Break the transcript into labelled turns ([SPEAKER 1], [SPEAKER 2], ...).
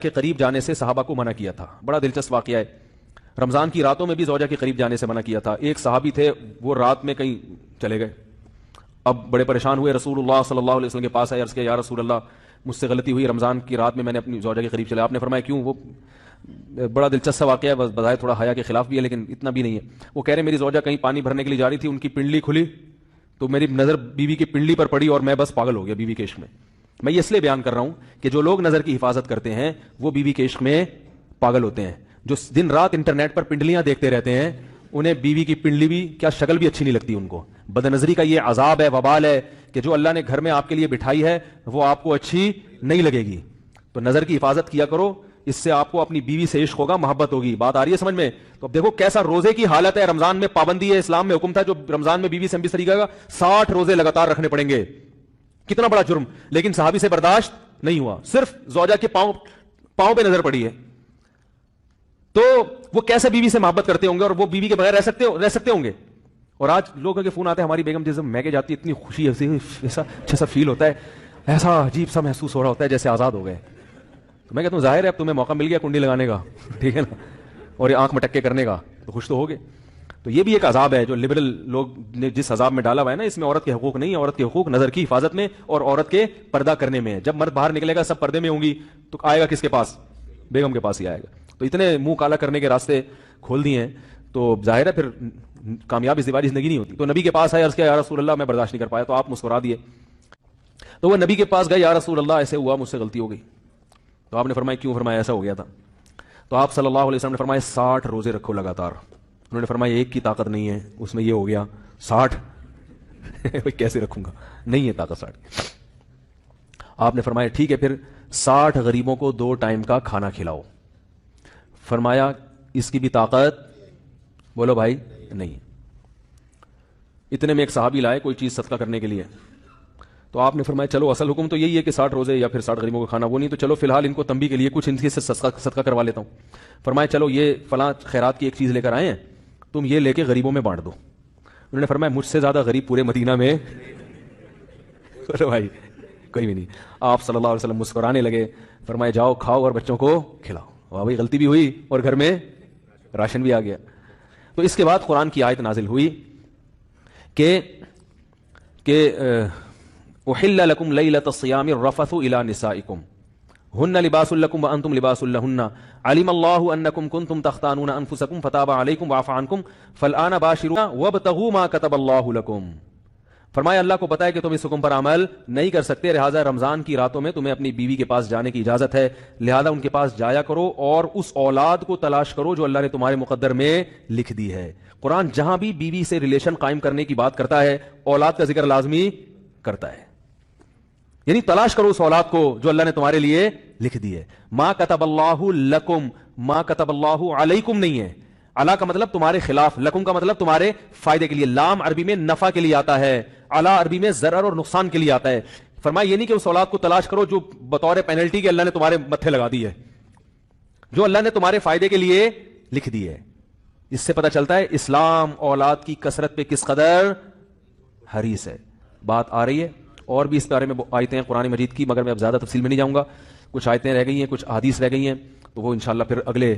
[SPEAKER 1] کے قریب جانے سے صحابہ کو منع کیا تھا. بڑا دلچسپ واقعہ ہے. رمضان کی راتوں میں بھی زوجہ کے قریب جانے سے منع کیا تھا. ایک صحابی تھے, وہ رات میں کہیں چلے گئے. اب بڑے پریشان ہوئے, رسول اللہ صلی اللہ علیہ وسلم کے پاس آئے, عرض کیا یا رسول اللہ مجھ سے غلطی ہوئی, رمضان کی رات میں میں نے اپنی زوجہ کے قریب چلا. آپ نے فرمایا کیوں؟ وہ بڑا دلچسپ واقعہ ہے, بظاہر تھوڑا حیا کے خلاف بھی ہے لیکن اتنا بھی نہیں ہے. وہ کہہ رہے میری زوجہ کہیں پانی بھرنے کے لیے جا رہی تھی, ان کی پنڈلی کھلی تو میری نظر بیوی کی پنڈلی پر پڑی اور میں بس پاگل ہو گیا بیوی کے عشق میں. میں یہ اس لیے بیان کر رہا ہوں کہ جو لوگ نظر کی حفاظت کرتے ہیں وہ بیوی کے عشق میں پاگل ہوتے ہیں. جو دن رات انٹرنیٹ پر پنڈلیاں دیکھتے رہتے ہیں انہیں بیوی کی پنڈلی بھی کیا شکل بھی اچھی نہیں لگتی ان کو. بدنظری کا یہ عذاب ہے, وبال ہے کہ جو اللہ نے گھر میں آپ کے لیے بٹھائی ہے وہ آپ کو اچھی نہیں لگے گی. تو نظر کی حفاظت کیا کرو, اس سے آپ کو اپنی بیوی سے عشق ہوگا, محبت ہوگی. بات آ رہی ہے سمجھ میں؟ تو اب دیکھو کیسا روزے کی حالت ہے. رمضان میں پابندی ہے, اسلام میں حکم تھا جو رمضان میں بیوی سے اس طریقے کا 60 روزے لگاتار رکھنے پڑیں گے. کتنا بڑا جرم, لیکن صحابی سے برداشت نہیں ہوا. صرف زوجہ کے پاؤں پہ نظر پڑی ہے. تو وہ کیسے بیوی سے محبت کرتے ہوں گے اور وہ بیوی کے بغیر رہ سکتے ہوں گے. اور آج لوگوں کے فون آتے ہیں, ہماری بیگم جیسے میکے جاتی ہے اتنی خوشی ایسا اچھا سا فیل ہوتا ہے, ایسا عجیب سا محسوس ہو رہا ہوتا ہے جیسے آزاد ہو گئے. تو میں کہتا ہوں ظاہر ہے اب تمہیں موقع مل گیا کنڈی لگانے کا, ٹھیک ہے نا, اور یہ آنکھ مٹکے کرنے کا, تو خوش تو ہوگے. تو یہ بھی ایک عذاب ہے جو لبرل لوگ نے جس عذاب میں ڈالا ہوا ہے نا, اس میں عورت کے حقوق نہیں ہے. عورت کے حقوق نظر کی حفاظت میں اور عورت کے پردہ کرنے میں ہے. جب مرد باہر نکلے گا سب پردے میں ہوں گی تو آئے گا کس کے پاس؟ بیگم کے پاس ہی آئے گا. تو اتنے منہ کالا کرنے کے راستے کھول دیے ہیں تو ظاہر ہے پھر کامیاب ازدواجی زندگی نہیں ہوتی. تو نبی کے پاس آئے, عرض کیا یا رسول اللہ میں برداشت نہیں کر پایا. تو آپ مسکرا دیے. تو وہ نبی کے پاس گئے, یا رسول اللہ ایسے ہوا, مجھ سے غلطی ہو گئی. تو آپ نے فرمایا کیوں؟ فرمایا ایسا ہو گیا تھا. تو آپ صلی اللہ علیہ وسلم نے فرمایا 60 روزے رکھو لگاتار. انہوں نے فرمایا ایک کی طاقت نہیں ہے, اس میں یہ ہو گیا 60 کیسے رکھوں گا, نہیں ہے طاقت 60. آپ نے فرمایا ٹھیک ہے پھر 60 غریبوں کو 2 ٹائم کا کھانا کھلاؤ. فرمایا اس کی بھی طاقت, بولو بھائی, نہیں. اتنے میں ایک صحابی لائے کوئی چیز صدقہ کرنے کے لیے. تو آپ نے فرمایا چلو اصل حکم تو یہی ہے کہ 60 روزے یا پھر 60 غریبوں کا کھانا, وہ نہیں تو چلو فی الحال ان کو تنبیہ کے لیے کچھ ان سے صدقہ کروا لیتا ہوں. فرمایا چلو یہ فلاں خیرات کی ایک چیز لے کر آئے ہیں, تم یہ لے کے غریبوں میں بانٹ دو. انہوں نے فرمایا مجھ سے زیادہ غریب پورے مدینہ میں بھائی کوئی بھی نہیں. آپ صلی اللہ علیہ وسلم مسکرانے لگے. فرمایا جاؤ کھاؤ اور بچوں کو کھلاؤ. واہ بھائی, غلطی بھی ہوئی اور گھر میں راشن بھی آ گیا. تو اس کے بعد قرآن کی آیت نازل ہوئی کہ احل لکم لیلۃ الصیام الرفث الی نسائکم ہن لباس لکم وانتم لباس لہن علم اللہ انکم کنتم تختانون انفسکم فتاب علیکم وعفی عنکم فالآن باشروہن وابتغوا ما کتب اللہ لکم. فرمایا اللہ کو پتا ہے کہ تم اس حکم پر عمل نہیں کر سکتے, لہٰذا رمضان کی راتوں میں تمہیں اپنی بیوی کے پاس جانے کی اجازت ہے, لہٰذا ان کے پاس جایا کرو اور اس اولاد کو تلاش کرو جو اللہ نے تمہارے مقدر میں لکھ دی ہے. قرآن جہاں بھی بیوی سے ریلیشن قائم کرنے کی بات کرتا ہے اولاد کا ذکر لازمی کرتا ہے. یعنی تلاش کرو اس اولاد کو جو اللہ نے تمہارے لیے لکھ دی ہے. ما کتب اللہ لکم, ما کتب اللہ علیکم نہیں ہے. علا کا مطلب تمہارے خلاف, لکم کا مطلب تمہارے فائدے کے لیے. لام عربی میں نفع کے لیے آتا ہے, علا عربی میں ضرر اور نقصان کے لیے آتا ہے. فرمایا یہ نہیں کہ اس اولاد کو تلاش کرو جو بطور پینلٹی کے اللہ نے تمہارے متھے لگا دی ہے, جو اللہ نے تمہارے فائدے کے لیے لکھ دی ہے. اس سے پتہ چلتا ہے اسلام اولاد کی کثرت پہ کس قدر حریص ہے. بات آ رہی ہے اور بھی اس بارے میں آیتیں ہیں قرآن مجید کی, مگر میں اب زیادہ تفصیل میں نہیں جاؤں گا. کچھ آیتیں رہ گئی ہیں, کچھ احادیث رہ گئی ہیں, تو وہ انشاءاللہ پھر اگلے